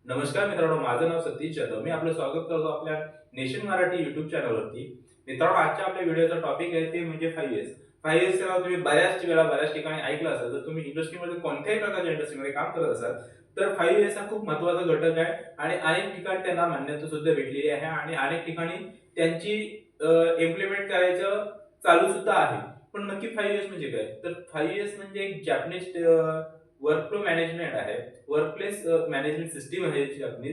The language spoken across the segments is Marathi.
नमस्कार मित्रांनो, माझं नाव सतीश जाधव. मी आपलं स्वागत करतो आपल्या नेशन मराठी युट्यूब चॅनलवरती. मित्रांनो, आजच्या आपल्या व्हिडिओचा टॉपिक आहे ते म्हणजे 5 इयर्स. 5 इयर्सचं नाव तुम्ही बऱ्याच वेळा बऱ्याच ठिकाणी ऐकलं असेल. जर तुम्ही इंडस्ट्रीमध्ये कोणत्याही प्रकारच्या इंडस्ट्रीमध्ये काम करत असाल तर 5 इयर्स हा खूप महत्त्वाचा घटक आहे आणि अनेक ठिकाणी त्यांना मान्यता सुद्धा भेटलेली आहे आणि अनेक ठिकाणी त्यांची इम्प्लिमेंट करायचं चालू सुद्धा आहे. पण नक्की 5 इयर्स म्हणजे काय? तर 5 इयर्स म्हणजे एक जॅपनीज वर्क फ्लो मॅनेजमेंट आहे. वर्कप्लेस मॅनेजमेंट सिस्टीम आहे याची आपली.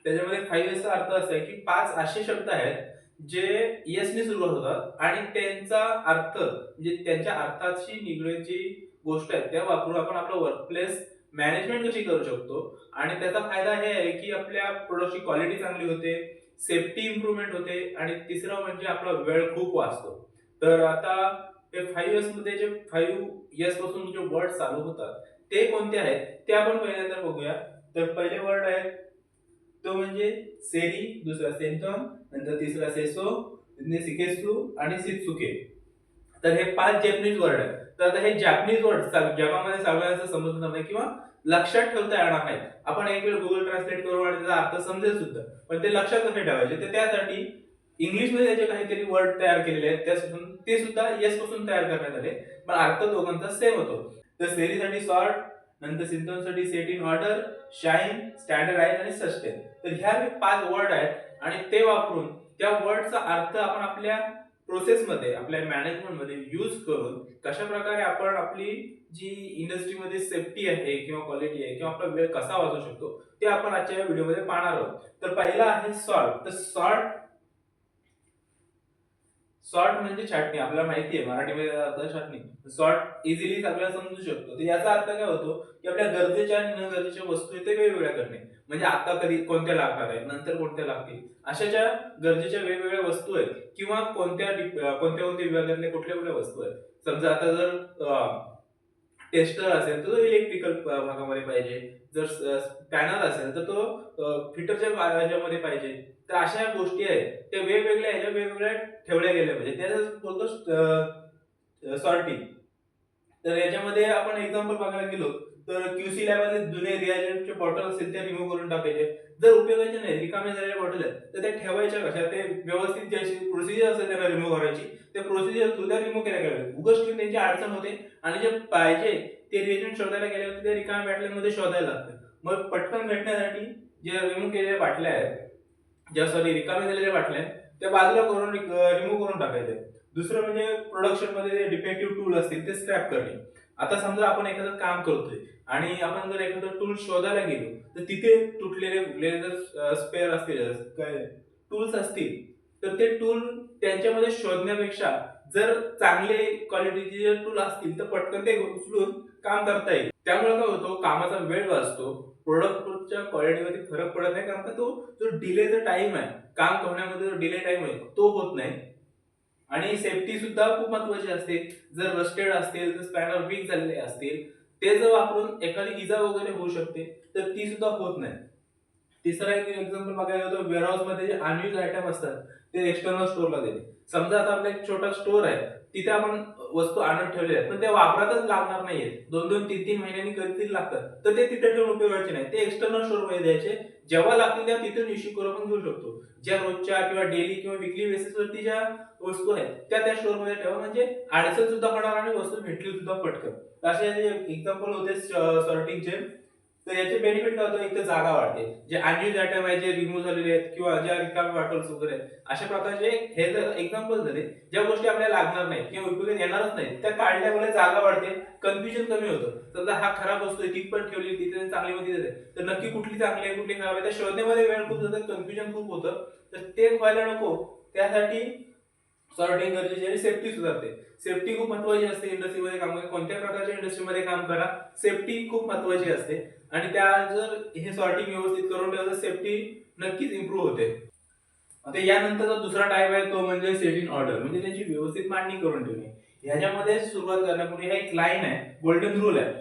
त्याच्यामध्ये 5 इयर्सचा अर्थ असा आहे की 5 असे शब्द आहेत जे येसने सुरुवात होतात आणि त्यांचा अर्थ म्हणजे त्यांच्या अर्थाशी निगडीत जी गोष्ट आहे त्या वापरून आपण आपलं वर्कप्लेस मॅनेजमेंट कशी करू शकतो आणि त्याचा फायदा हे आहे की आपल्या प्रोडक्टची क्वालिटी चांगली होते, सेफ्टी इम्प्रूव्हमेंट होते आणि तिसरं म्हणजे आपला वेळ खूप वाचतो. तर आता हे 5 इयर्स मध्ये जे 5 इयर्स पासून जे वर्ड चालू होतात ते कोणते आहेत ते आपण पहिल्यांदा बघूया. तर पहिले वर्ड आहे तो म्हणजे सेरी, दुसरा सेंटम, नंतर तिसरा सेसो, नंतर सिकेसु आणि सित्सुके. तर हे 5 जॅपनीज वर्ड आहेत. तर आता हे जॅपनीज वर्ड जगामध्ये सगळ्यांना समजणार नाही किंवा लक्षात ठेवता येणार नाही. आपण एक वेळ Google ट्रान्सलेट करू आणि त्याचा अर्थ समजेल सुद्धा. पण ते लक्षात कसे ठेवायचे? तर त्यासाठी इंग्लिशमध्ये त्याचे काहीतरी वर्ड तयार केलेले आहेत. त्यापासून ते सुद्धा येस पासून तयार करण्यात आले. पण अर्थ दोघांचा सेम होतो. तर सेरीसाठी सॉर्ट, नंतर सिम्प्टमसाठी set in order, shine, standardise आणि सस्टेन. तर ह्या 5 वर्ड आहेत आणि ते वापरून त्या वर्डचा अर्थ आपण आपल्या प्रोसेसमध्ये आपल्या मॅनेजमेंटमध्ये यूज करून कशा प्रकारे आपण आपली जी इंडस्ट्रीमध्ये सेफ्टी आहे किंवा क्वालिटी आहे किंवा आपला वेळ कसा वाचवू शकतो ते आपण आजच्या या व्हिडिओमध्ये पाहणार आहोत. तर पहिला आहे सॉर्ट. तर सॉर्ट सॉर्ट म्हणजे छाटणी. आपल्याला माहिती आहे मराठीमध्ये त्याचा अर्थ छाटणी. सॉर्ट इझिली सगळ्यांना समजू शकतो. तर याचा अर्थ काय होतो की आपल्या गरजेच्या आणि न गरजेच्या वस्तू आहेत ते वेगवेगळ्या करणे. म्हणजे आता कधी कोणत्या लागणार आहेत, नंतर कोणत्या लागतील. अशा ज्या गरजेच्या वेगवेगळ्या वस्तू आहेत किंवा कोणत्या विभागातल्या कुठल्या वस्तू आहेत. समजा आता जर टेस्टर असेल तर तो इलेक्ट्रिकल भागामध्ये पाहिजे. जर पॅनल असेल तर तो फिटरच्या ह्याच्यामध्ये पाहिजे. तर अशा गोष्टी आहेत त्या वेगवेगळ्या ठेवल्या गेल्या पाहिजे. त्यालाच बोलतो सॉर्टिंग. तर याच्यामध्ये आपण एक्झाम्पल बघायला गेलो तर क्यूसी लॅबमध्ये जुने रिएजंटचे बॉटल असतील ते रिमूव्ह करून टाकायचे. जर उपयोगाचे नाही, रिकामे झालेल्या बॉटल आहेत तर त्या ठेवायच्या कशा? ते व्यवस्थित ज्याची प्रोसिजर असेल त्यांना रिमूव्ह करायची. त्या प्रोसिजर थ्रू त्या रिमूव्ह केल्या गेल्या. उगाच ठेवून त्यांची अडचण होते आणि जे पाहिजे ते रिएजंट शोधायला गेले होते ते रिकाम्या बाटल्यांमध्ये शोधायला लागतं. मग पटकन भेटण्यासाठी जे रिमूव्ह केलेल्या बाटल्या आहेत, ज्या रिकामे झालेल्या बाटल्या आहेत, त्या बाजूला करून रिमूव्ह करून टाकायचे. दुसरं म्हणजे प्रोडक्शनमध्ये डिफेक्टिव्ह टूल असतील ते स्क्रॅप करणे. आता समजा आपण एखादं काम करतोय आणि आपण जर एखादं टूल शोधायला गेलो तर तिथे तुटलेले फुटलेले जर स्पेअर असतील, काय टूल्स असतील तर ते टूल त्यांच्यामध्ये शोधण्यापेक्षा जर चांगले क्वालिटीचे टूल असतील तर पटकन ते उचलून काम करता येईल. त्यामुळे काय होतो, कामाचा वेळ वाचतो, प्रोडक्टच्या क्वालिटीमध्ये फरक पडत नाही, कारण का तो जो डिलेचा टाइम आहे, काम होण्यामध्ये जो डिले टाइम आहे तो होत नाही. आणि सेफ्टी सुद्धा खूप महत्वाची असते. जर रस्टेड असतील, जर स्पॅनर वीक झालेले असतील, ते जर वापरून एखादी इजा वगैरे होऊ शकते तर ती सुद्धा होत नाही. तिसरा एक एक्झाम्पल बघायला गेलो तर वेअरहाऊस मध्ये जे अनयूज आयटम असतात ते एक्सटर्नल स्टोअरला देणे. समजा आता आपला एक छोटा स्टोअर आहे, तिथे आपण वस्तू आणत ठेवल्या आहेत पण त्या वापरातच लागणार नाहीये, 2-2, 3-3 महिन्यांनी कधीतरी लागतात, तर ते तिथे ठेवून उपयोगाचे नाही. ते एक्सटर्नल स्टोअर मध्ये द्यायचे. जेव्हा लागतील तेव्हा तिथून इश्यू करून आपण घेऊ शकतो. ज्या रोजच्या किंवा डेली किंवा विकली बेसिसवरती ज्या वस्तू आहेत त्या स्टोअर मध्ये ठेवा, म्हणजे अडचण सुद्धा होणार आणि वस्तू भेटली सुद्धा पटकन. असे एक्झाम्पल होते सॉर्टिंगचे. तर याचे बेनिफिट काय होतं? एक तर जागा वाढते. जे अनयूज आयटम आहे, जे रिमूव्ह झालेले आहेत किंवा ज्या रिकाम्या बॉटल्स वगैरे आहेत, अशा प्रकारचे हे जर एक्झाम्पल झाले, ज्या गोष्टी आपल्याला लागणार नाहीत किंवा उपयोगात येणारच नाहीत, त्या काढल्यामुळे जागा वाढते, कन्फ्युजन कमी होतं. समजा हा खराब वस्तू आहे, ती पण ठेवली तिथे चांगली मध्ये देते, तर नक्की कुठली चांगली आहे कुठली खराब आहे त्या शोधण्यामध्ये वेळ खूप जातो, कन्फ्युजन खूप होतं. तर ते व्हायला नको, त्यासाठी सॉर्टिंग गरजेची आणि सेफ्टी सुधारते. सेफ्टी खूप महत्वाची असते इंडस्ट्रीमध्ये काम करा. कोणत्या प्रकारच्या इंडस्ट्रीमध्ये काम करा, सेफ्टी खूप महत्वाची असते आणि त्या जर हे सॉर्टिंग व्यवस्थित करून ठेवलं तर सेफ्टी नक्कीच इम्प्रूव्ह होते. आता यानंतरचा दुसरा टाइप आहे तो म्हणजे सेट इन ऑर्डर, म्हणजे त्यांची व्यवस्थित मांडणी करून ठेवणे. ह्याच्यामध्ये सुरुवात करण्यापूर्वी हा एक लाईन आहे, गोल्डन रूल आहे,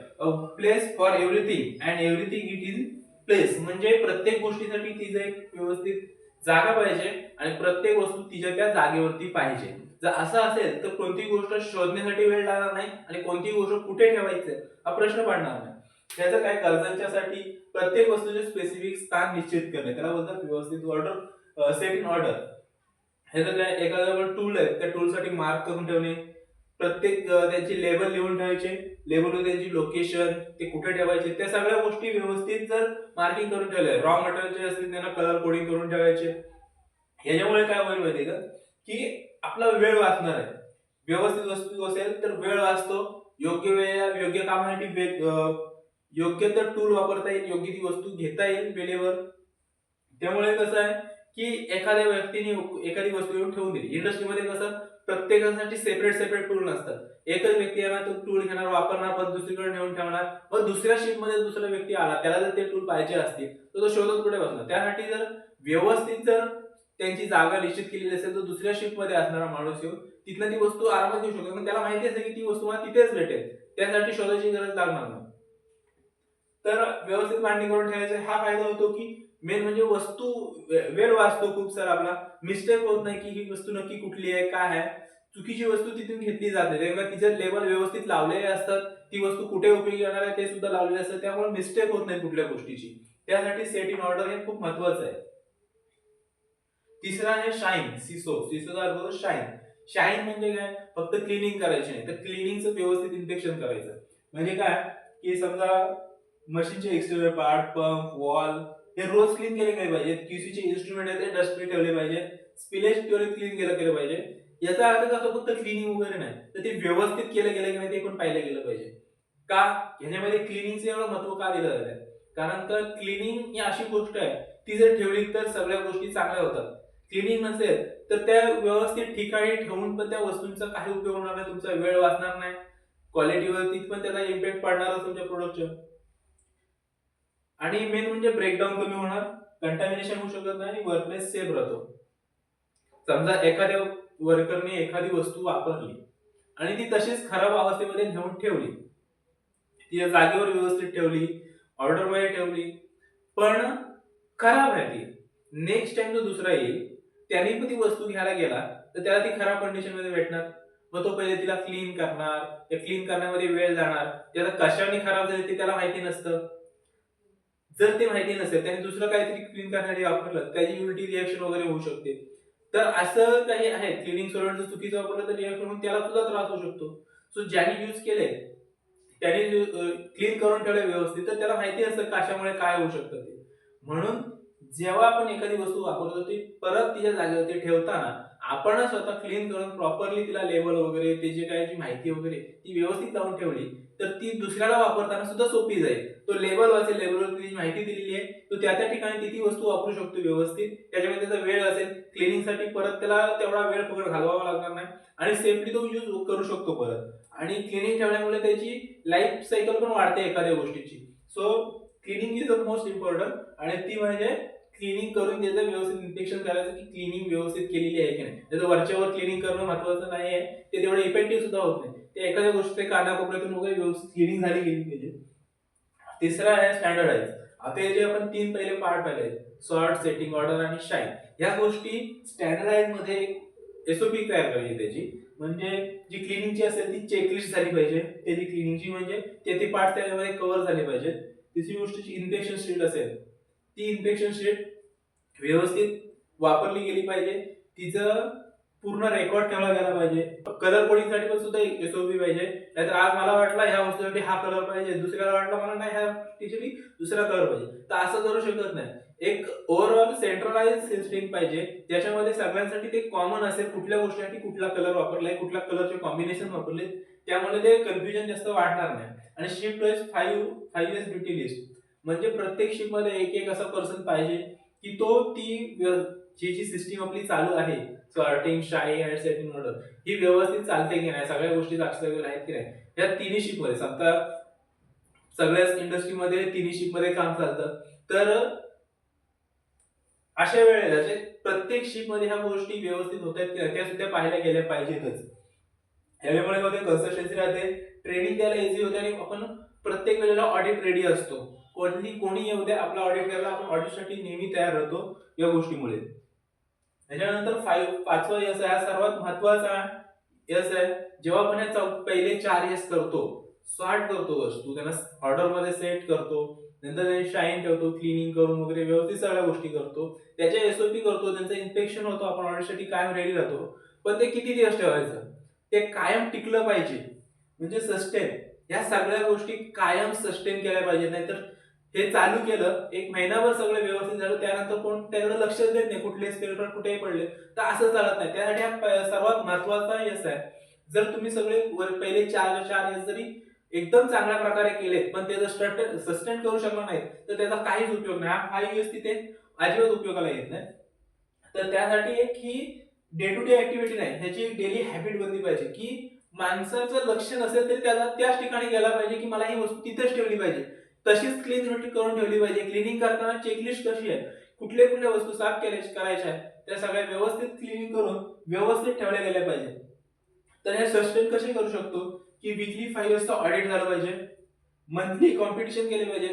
place for everything and everything it is place. म्हणजे प्रत्येक गोष्टीसाठी तिचं एक व्यवस्थित जागा पाहिजे आणि प्रत्येक वस्तू तिच्या त्या जागेवरती पाहिजे. जर असं असेल तर कोणती गोष्ट शोधण्यासाठी वेळ लागणार नाही आणि कोणती गोष्ट कुठे ठेवायची हा प्रश्न पडणार नाही. त्याचं काय, गरजांच्यासाठी प्रत्येक वस्तूचे स्पेसिफिक स्थान निश्चित करणे, त्याला बोलतात व्यवस्थित ऑर्डर, सेट इन ऑर्डर. हे तर काय एखाद्यावर टूल आहे, त्या टूलसाठी मार्क करून ठेवणे, प्रत्येक त्यांची लेबल लिहून ठेवायचे, लेबलवर त्यांची लोकेशन, ते कुठे ठेवायचे, त्या सगळ्या गोष्टी व्यवस्थित जर मार्किंग करून ठेवल्या, रॉ मटेरियल जे असतील त्यांना कलर कोडिंग करून ठेवायचे. याच्यामुळे काय होईल माहितीये का, की आपला वेळ वाचणार आहे. व्यवस्थित वस्तू असेल तर वेळ वाचतो, योग्य वेळेला योग्य कामासाठी योग्य तर टूल वापरता येईल, योग्य ती वस्तू घेता येईल वेळेवर. त्यामुळे कसं आहे की एखाद्या व्यक्तीने एखादी वस्तू येऊन ठेवून दिली. इंडस्ट्रीमध्ये कसं प्रत्येकासाठी सेपरेट सेपरेट टूल नसतात. एकच व्यक्ती येणार, तो टूल घेणार, वापरणार, पण दुसरीकडे नेऊन ठेवणार. मग दुसऱ्या शिपमध्ये दुसरा व्यक्ती आला, त्याला जर ते टूल पाहिजे असतील तर तो शोधत कुठे बसणार. त्यासाठी जर व्यवस्थित जर त्यांची जागा निश्चित केलेली असेल तर दुसऱ्या शिपमध्ये असणारा माणूस येऊन तिथनं ती वस्तू आरामात घेऊ शकतो. पण त्याला माहिती असेल की ती वस्तू मला तिथेच भेटेल, त्यासाठी शोधायची गरज लागणार नाही. तर व्यवस्थित मांडणी करून ठेवायचा हा फायदा होतो की मेन म्हणजे वस्तू वेळ वाचतो खूप सारा आपला, मिस्टेक होत नाही की ही वस्तू नक्की कुठली आहे, काय आहे. चुकीची वस्तू तिथून घेतली जाते, तेव्हा तिचे लेबल व्यवस्थित लावलेले असतात, ती वस्तू कुठे उपयोगी येणार आहे ते सुद्धा लावलेले असतात, त्यामुळे मिस्टेक होत नाही कुठल्या गोष्टीची. त्यासाठी सेट इन ऑर्डर हे खूप महत्वाचं आहे. तिसरा आहे शाईन. सिसोचा अर्थ होतो शाईन. शाईन म्हणजे काय, फक्त क्लिनिंग करायची नाही, तर क्लिनिंगचं व्यवस्थित इन्स्पेक्शन करायचं. म्हणजे काय की समजा मशीनचे एक्सटेरियर पार्ट, पंप, वॉल हे रोज क्लीन केले गेले पाहिजेत. क्यूसीचे इन्स्ट्रुमेंट आहेत ते डस्टफ्री ठेवले पाहिजे, स्पिलेज त्वरित क्लीन केलं पाहिजे. याचा अर्थ कसं फक्त क्लिनिंग वगैरे नाही, तर ते व्यवस्थित केलं गेलं की नाही ते पण पाहिलं गेलं पाहिजे. का ह्याच्यामध्ये क्लिनिंगचं एवढं महत्व का दिलं जातं, कारण तर क्लिनिंग ही अशी गोष्ट आहे, ती जर ठेवली तर सगळ्या गोष्टी चांगल्या होतात. क्लिनिंग नसेल तर त्या व्यवस्थित ठिकाणी ठेवून पण त्या वस्तूंचा काही उपयोग होणार नाही, तुमचा वेळ वाचणार नाही, क्वालिटीवरती पण त्याला इम्पॅक्ट पडणार तुमच्या प्रोडक्टच्या. आणि मेन म्हणजे ब्रेकडाऊन कमी होणार, कंटॅमिनेशन होऊ शकत नाही आणि वर्कप्लेस सेफ राहतो. समजा एखाद्या वर्करने एखादी वस्तू वापरली आणि ती तशीच खराब अवस्थेमध्ये नेऊन ठेवली, ती जागेवर व्यवस्थित ठेवली, ऑर्डरमध्ये ठेवली, पण खराब आहे ती. नेक्स्ट टाइम जो दुसरा येईल त्याने पण ती वस्तू घ्यायला गेला तर त्याला ती खराब कंडिशन मध्ये भेटणार. मग तो पहिले तिला क्लीन करणार, त्या क्लीन करण्यामध्ये वेळ जाणार, त्याला कशाने खराब झाली ते त्याला माहिती नसतं. जर ते माहिती नसेल त्याने दुसरं काहीतरी क्लीन करण्यासाठी वापरलं, त्याची युनिटी रिएक्शन वगैरे होऊ शकते. तर असं काही आहे, क्लिनिंग सोलंट जर चुकीचं वापरलं तर रिएक्शन होऊन त्याला सुद्धा त्रास होऊ शकतो. सो ज्याने यूज केले त्याने क्लीन करून ठेवले व्यवस्थित, तर त्याला माहिती असतं कशामुळे काय होऊ शकतं ते. म्हणून जेव्हा आपण एखादी वस्तू वापरतो ती परत तिच्या जागेवरती ठेवताना आपण स्वतः क्लीन करून प्रॉपरली तिला लेबल वगैरे त्याची काय जी माहिती वगैरे ती व्यवस्थित लावून ठेवली तर ती दुसऱ्याला वापरताना सुद्धा सोपी जाईल. तो लेबल वाचेल, लेबलवर जी माहिती दिलेली आहे तो त्या त्या ठिकाणी ती वस्तू वापरू शकतो व्यवस्थित. त्याच्यामध्ये त्याचा वेळ असेल क्लिनिंगसाठी, परत त्याला तेवढा वेळ फुकट घालवावा लागणार नाही आणि सेफली तो यूज करू शकतो परत. आणि क्लिनिंग ठेवल्यामुळे त्याची लाईफ सायकल पण वाढते एखाद्या गोष्टीची. So cleaning is the most important, आणि ती म्हणजे क्लिनिंग करून त्याचं व्यवस्थित इन्स्पेक्शन करायचं की क्लिनिंग व्यवस्थित केलेली आहे की नाही. त्याचं वरच्यावर क्लिनिंग करणं महत्वाचं नाही आहे, ते तेवढं इफेक्टिव्ह सुद्धा होत नाही. ते एखाद्या गोष्टी कानाकोपऱ्यातून वगैरे व्यवस्थित क्लिनिंग झाली गेली पाहिजे. तिसरा आहे स्टँडर्डाइज. आता हे जे आपण तीन पहिले पार्ट पाहिले, सॉर्ट, सेटिंग ऑर्डर आणि शाईन, या गोष्टी स्टँडर्डाइज मध्ये एसओपी तयार करायची त्याची. म्हणजे जी क्लिनिंगची असेल ती चेकलिस्ट झाली पाहिजे त्याची क्लिनिंगची, म्हणजे ते पार्ट त्याच्यामध्ये कव्हर झाले पाहिजेत. तिसरी गोष्टीची इन्फेक्शन शीट असेल, ती इन्फेक्शन शीट व्यवस्थित वापरली गेली पाहिजे, तिचं पूर्ण रेकॉर्ड ठेवला गेला पाहिजे. कलर कोडिंगसाठी पण सुद्धा एसओपी पाहिजे. नाहीतर आज मला वाटलं ह्या वस्तूसाठी हा कलर पाहिजे, दुसऱ्याला वाटलं मला नाही ह्या टीसाठी दुसरा कलर पाहिजे, तर असं करू शकत नाही. एक ओव्हरऑल सेंट्रलाइज सिस्टीम पाहिजे ज्याच्यामध्ये सगळ्यांसाठी ते कॉमन असेल, कुठल्या गोष्टीसाठी कुठला कलर वापरलाय, कुठल्या कलरचे कॉम्बिनेशन वापरले, त्यामुळे ते कन्फ्युजन जास्त वाढणार नाही. आणि shift wise 5 years duty list, म्हणजे प्रत्येक शिफ्ट मध्ये एक एक असा पर्सन पाहिजे की तो ती जी सिस्टीम आपली चालू आहे, सॉर्टिंग, शाईन आणि सेटिंग ऑर्डर, ही व्यवस्थित चालते की नाही, सगळ्या गोष्टी लक्षात आहेत की नाही. या तिन्ही शिफ्ट मध्ये समजा सगळ्याच इंडस्ट्रीमध्ये तिन्ही शिफ्ट मध्ये काम चालतं, तर अशा वेळेला जे प्रत्येक शिफ्ट मध्ये ह्या गोष्टी व्यवस्थित होत आहेत की नाही त्या सुद्धा पाहायला गेल्या पाहिजेतच. यामुळे मध्ये कन्सिस्टन्सी राहते, ट्रेनिंग द्यायला इझी होते आणि आपण प्रत्येक वेळेला ऑडिट रेडी असतो. कोणी येऊ द्या, आपला ऑडिट करायला आपण ऑडिटसाठी नेहमी तयार राहतो या गोष्टीमुळे. त्याच्यानंतर पाचवा यस हा सर्वात महत्वाचा यस आहे. जेव्हा आपण पहिले 4 यस करतो, सॉर्ट करतो वस्तू, त्यांना ऑर्डर मध्ये सेट करतो, नंतर शाईन ठेवतो, क्लिनिंग करून वगैरे व्यवस्थित सगळ्या गोष्टी करतो. त्याचे एसओपी करतो, त्यांचं इन्स्पेक्शन होतो, आपण ऑर्डरसाठी कायम रेडी राहतो. पण ते किती दिवस ठेवायचं? ते कायम टिकलं पाहिजे. म्हणजे सस्टेन. या सगळ्या गोष्टी कायम सस्टेन केल्या पाहिजेत. नाहीतर हे चालू केलं, एक महिनाभर सगळं व्यवस्थित झालं, त्यानंतर कोण त्याकडे लक्षच देत नाही. कुठले स्पेअर पार्ट कुठेही पडले, तर असं चालत नाही. त्यासाठी हा सर्वात महत्वाचा यस आहे. जर तुम्ही सगळे पहिले 4 यस जरी एकदम चांगल्या प्रकारे केलेत, पण ते जर सस्टेन करू शकला नाहीत, तर त्याचा काहीच उपयोग नाही. हा 5 यस तिथे अजिबात उपयोगाला येत नाही. तर त्यासाठी एक ही डे टू डे ऍक्टिव्हिटी नाही, ह्याची एक डेली हॅबिट बनली पाहिजे, की माणसाचं लक्ष नसेल तरी त्याला त्याच ठिकाणी गेला पाहिजे, की मला ही वस्तू तिथेच ठेवली पाहिजे. तशीच क्लीन रुटीन करून ठेवली पाहिजे. क्लिनिंग करताना चेकलिस्ट कशी आहे, कुठल्या कुठल्या वस्तू साफ करायच्या आहेत, त्या सगळ्या व्यवस्थित क्लिनिंग करून व्यवस्थित ठेवल्या गेल्या पाहिजे. तर हे सस्टेन कसे करू शकतो, की वीकली 5 इयर्सचं ऑडिट झालं पाहिजे. मंथली कॉम्पिटिशन केले पाहिजे.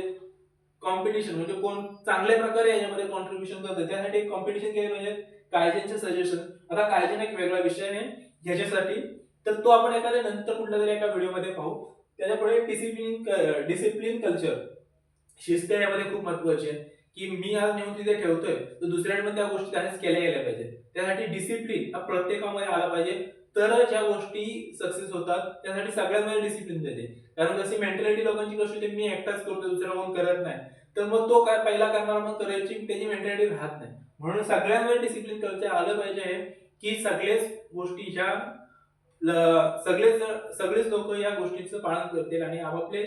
कॉम्पिटिशन म्हणजे कोण चांगल्या प्रकारे याच्यामध्ये कॉन्ट्रीब्युशन करतं, त्यासाठी एक कॉम्पिटिशन केले पाहिजे. कायद्यांचे सजेशन. आता कायद्याने एक वेगळा विषय आहे ह्याच्यासाठी, तर तो आपण एखाद्या नंतर कुठल्या तरी एका व्हिडिओमध्ये पाहू. त्याच्यापुढे डिसिप्लिन कल्चर, शिस्त यामध्ये खूप महत्वाची आहे, की मी आज नेऊन तिथे ठेवतोय, तर दुसऱ्यांनी पण त्या गोष्टी त्यानेच केल्या गेल्या पाहिजे. त्यासाठी डिसिप्लिन हा प्रत्येकामध्ये आला पाहिजे, तरच या गोष्टी सक्सेस होतात. त्यासाठी सगळ्यांमध्ये डिसिप्लिन पाहिजे. कारण कशी मेंटॅलिटी लोकांची कशी होते, मी एकटाच करतो, दुसरा कोण करत नाही, तर मग तो काय पहिला करणार, मग करायची त्याची मेंटॅलिटी राहत नाही. म्हणून सगळ्यांमध्ये डिसिप्लिन कल्चर आलं पाहिजे, की सगळेच गोष्टी ह्या सगळेच लोक या गोष्टीचं पालन करतील आणि आपापले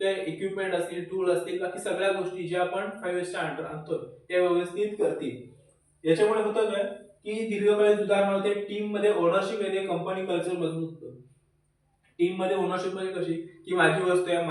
काही इक्विपमेंट असतील, टूल असतील, बाकी सगळ्या गोष्टी ज्या आपण 5 इयर्सच्या आणतो त्या व्यवस्थित करतील. याच्यामुळे होतं काय, की दीर्घकालीन सुधारणा होते. टीम मध्ये ओनरशिप येते, कंपनी कल्चर मजबूत होतं. टीम मध्ये ओनरशिप म्हणजे कशी, की माझी वस्तू आहे,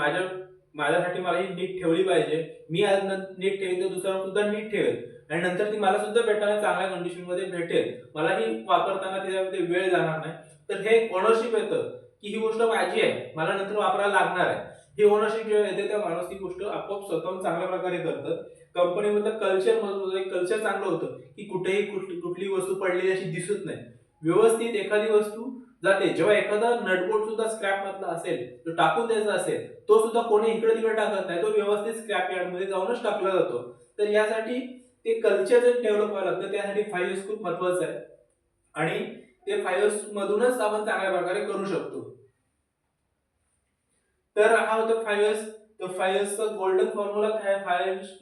माझ्यासाठी मला ही नीट ठेवली पाहिजे. मी आज नीट ठेवेल तर दुसरा सुद्धा नीट ठेवेल, आणि नंतर ती मला सुद्धा भेटायला चांगल्या कंडिशन मध्ये भेटेल. मलाही वापरताना त्याच्यामध्ये वेळ जाणार नाही. तर हे ओनरशिप येतं, की ही गोष्ट माझी आहे, मला नंतर वापरायला लागणार आहे. ही ओनरशिप जेव्हा येते त्या माणूस ती गोष्ट आपोआप स्वतःहून चांगल्या प्रकारे करतं. कंपनीमधलं कल्चर मजबूत होतं, कल्चर चांगलं होतं, की कुठेही कुठली वस्तू पडलेली अशी दिसत नाही. व्यवस्थित एखादी वस्तू जाते. जेव्हा एखादा नटबोल्ट सुद्धा स्क्रॅप मधला असेल, तो टाकून द्यायचा असेल, तो सुद्धा कोणी इकडे तिकडे टाकत नाही, तो व्यवस्थित स्क्रॅप यार्ड मध्ये जाऊनच टाकला जातो. तर यासाठी ते कल्चर जर डेव्हलप व्हायला लागतं, त्यासाठी 5 इयर्स खूप महत्वाचं आहे. आणि ते 5 इयर्स मधूनच आपण चांगल्या प्रकारे करू शकतो. तर हा होता 5 इयर्स. तर 5 इयर्सचा गोल्डन फॉर्म्युला काय? 5 इयर्स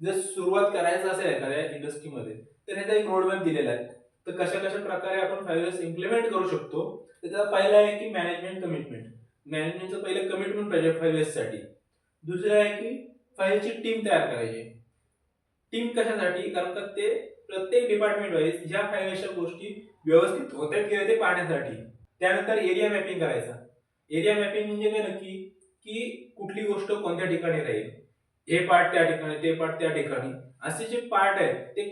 जर सुरुवात करायचं असेल एखाद्या इंडस्ट्रीमध्ये, तर ह्याचा एक रोडमॅप दिलेला आहे. तर कशा कशा प्रकारे आपण 5 इयर्स इम्प्लिमेंट करू शकतो. तर त्याचा पहिला आहे की मॅनेजमेंट कमिटमेंट. मॅनेजमेंटचं पहिलं कमिटमेंट पाहिजे 5 इयर्स साठी. दुसरं आहे की 5 ची टीम तयार करायची. टीम कशासाठी? कारण का ते प्रत्येक डिपार्टमेंट वाईज ह्या 5 इयर्सच्या गोष्टी व्यवस्थित होत्यात की नाही ते पाहण्यासाठी. त्यानंतर एरिया मॅपिंग करायचा. एरिया मॅपिंग म्हणजे काय नक्की, की कुठली गोष्ट कोणत्या ठिकाणी राहील, हे पार्ट त्या ठिकाणी, ते पार्ट त्या ठिकाणी, असे जे पार्ट आहेत ते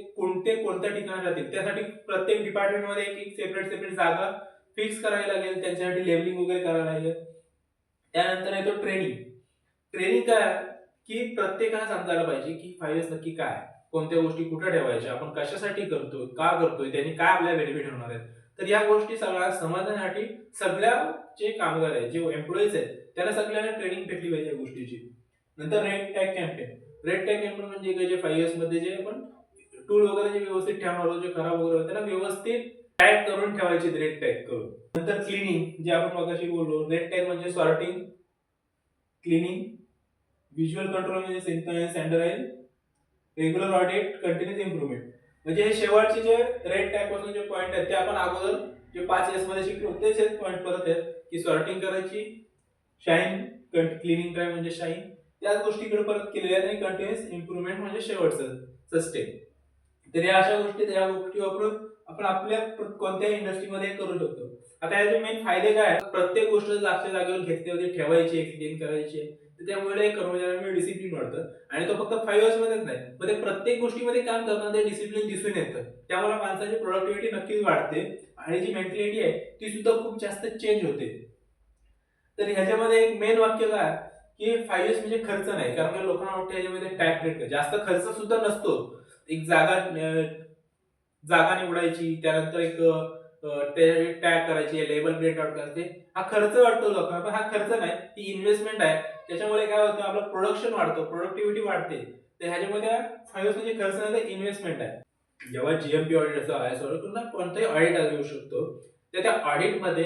कोणत्या ठिकाणी राहतील. त्यासाठी प्रत्येक डिपार्टमेंटमध्ये एक एक सेपरेट जागा फिक्स करावी लागेल. त्यांच्यासाठी लेबलिंग वगैरे करायला लागेल. त्यानंतर येतो ट्रेनिंग. ट्रेनिंग काय, की प्रत्येकाला समजायला पाहिजे की 5 इयर्स नक्की काय, कोणत्या गोष्टी कुठे ठेवायच्या, आपण कशासाठी करतोय, का करतोय, त्यांनी काय आपल्याला बेनिफिट होणार आहेत. तर या गोष्टी सगळ्या समजण्यासाठी सगळ्या जे कामगार आहेत, जे एम्प्लॉईज आहेत, त्यांना सगळ्यांना ट्रेनिंग भेटली पाहिजे या गोष्टीची. नंतर red tag campaign. Red tag campaign म्हणजे काय, जे 5 इयर्स मध्ये जे आपण टूल वगैरे जे व्यवस्थित ठेवणार आहोत, जे खराब वगैरे होते, त्यांना व्यवस्थित टॅग करून ठेवायचे, रेड टॅग करून. नंतर क्लिनिंग, जे आपण मगाशी बोललो. रेड टॅग म्हणजे सॉर्टिंग, क्लिनिंग, व्हिज्युअल कंट्रोल म्हणजे standardise, regular audit, continuous improvement. म्हणजे हे शेवटचे जे रेड टॅग पासून जे पॉईंट आहेत ते आपण अगोदर जे 5 एस मध्ये शिकलो तेच पॉईंट परत आहेत, की सॉर्टिंग करायची, शाईन, क्लिनिंग ड्राईव्ह म्हणजे शाईन, त्याच गोष्टीकडे परत केलेल्या आहेत. आणि कंटिन्युअस इम्प्रुव्हमेंट म्हणजे शेवटचं सस्टेन. तर या अशा गोष्टी वापरून आपण आपल्या कोणत्याही इंडस्ट्रीमध्ये करू शकतो. आता याचे मेन फायदे काय आहेत? प्रत्येक गोष्ट जागच्या जागेवर घेतली होती, ठेवायची, क्लीन करायची, तर त्यामुळे कर्मचाऱ्यांमध्ये डिसिप्लिन वाढतं. आणि तो फक्त 5 इयर्स मध्येच नाही, पण ते प्रत्येक गोष्टीमध्ये काम करताना ते डिसिप्लिन दिसून येतं. त्यामुळे माणसाची प्रोडक्टिव्हिटी नक्कीच वाढते आणि जी मेंटॅलिटी आहे ती सुद्धा खूप जास्त चेंज होते. तर ह्याच्यामध्ये एक मेन वाक्य काय, की 5 इयर्स म्हणजे खर्च नाही. कारण की लोकांना वाटतं ह्याच्यामध्ये टॅग रेट जास्त खर्च सुद्धा नसतो. एक जागा निवडायची, त्यानंतर एक ते टॅग करायची, लेबल प्रिंट आउट करायचे, हा खर्च वाटतो लोकांना, पण हा खर्च नाही, ही इन्व्हेस्टमेंट आहे. त्याच्यामुळे काय होतं, आपलं प्रोडक्शन वाढतं, प्रोडक्टिव्हिटी वाढते. तर ह्याच्यामध्ये 5 म्हणजे खर्च नाही तर इन्व्हेस्टमेंट आहे. जेव्हा जीएमपी ऑडिट असो, आयएस ऑडिट किंवा कोणताही ऑडिट येऊ शकतो, तर त्या ऑडिटमध्ये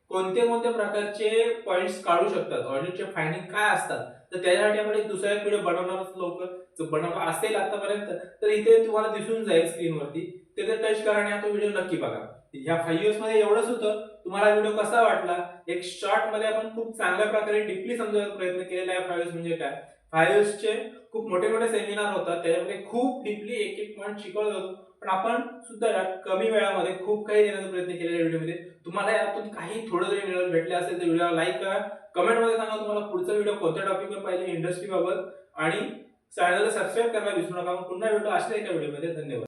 कोणत्या प्रकारचे पॉइंट्स काढू शकतात, ऑडिटचे फायंडिंग काय असतात, तर त्याच्यासाठी आपण एक दुसरा एक व्हिडिओ बनवणारच लवकर. जर बनवला असेल आतापर्यंत तर इथे तुम्हाला दिसून जाईल स्क्रीनवरती, तिथे टच करा आणि हा तो व्हिडिओ नक्की बघा. ह्या 5 इयर्स मध्ये एवढंच होतं. तुम्हाला व्हिडिओ कसा वाटला? एक शॉर्ट मध्ये आपण खूप चांगल्या प्रकारे डीपली समजायचा प्रयत्न केलेला आहे 5 इयर्स म्हणजे काय. 5 इयर्सचे खूप मोठे मोठे सेमिनार होतात, त्याच्यामध्ये खूप डीपली एक एक पॉईंट शिकवलं जातो. पण आपण सुद्धा या कमी वेळामध्ये खूप काही देण्याचा प्रयत्न केलेला व्हिडिओमध्ये. तुम्हाला यातून काही थोडं जरी मिळालं भेटले असेल तर व्हिडिओला लाईक करा, कमेंट मध्ये सांगा तुम्हाला पुढचा व्हिडिओ कोणत्या टॉपिकवर पाहिजे इंडस्ट्री बाबत, आणि चॅनलला सबस्क्राईब करायला विसरू नका. पुन्हा भेटू अशा एका व्हिडिओमध्ये. धन्यवाद.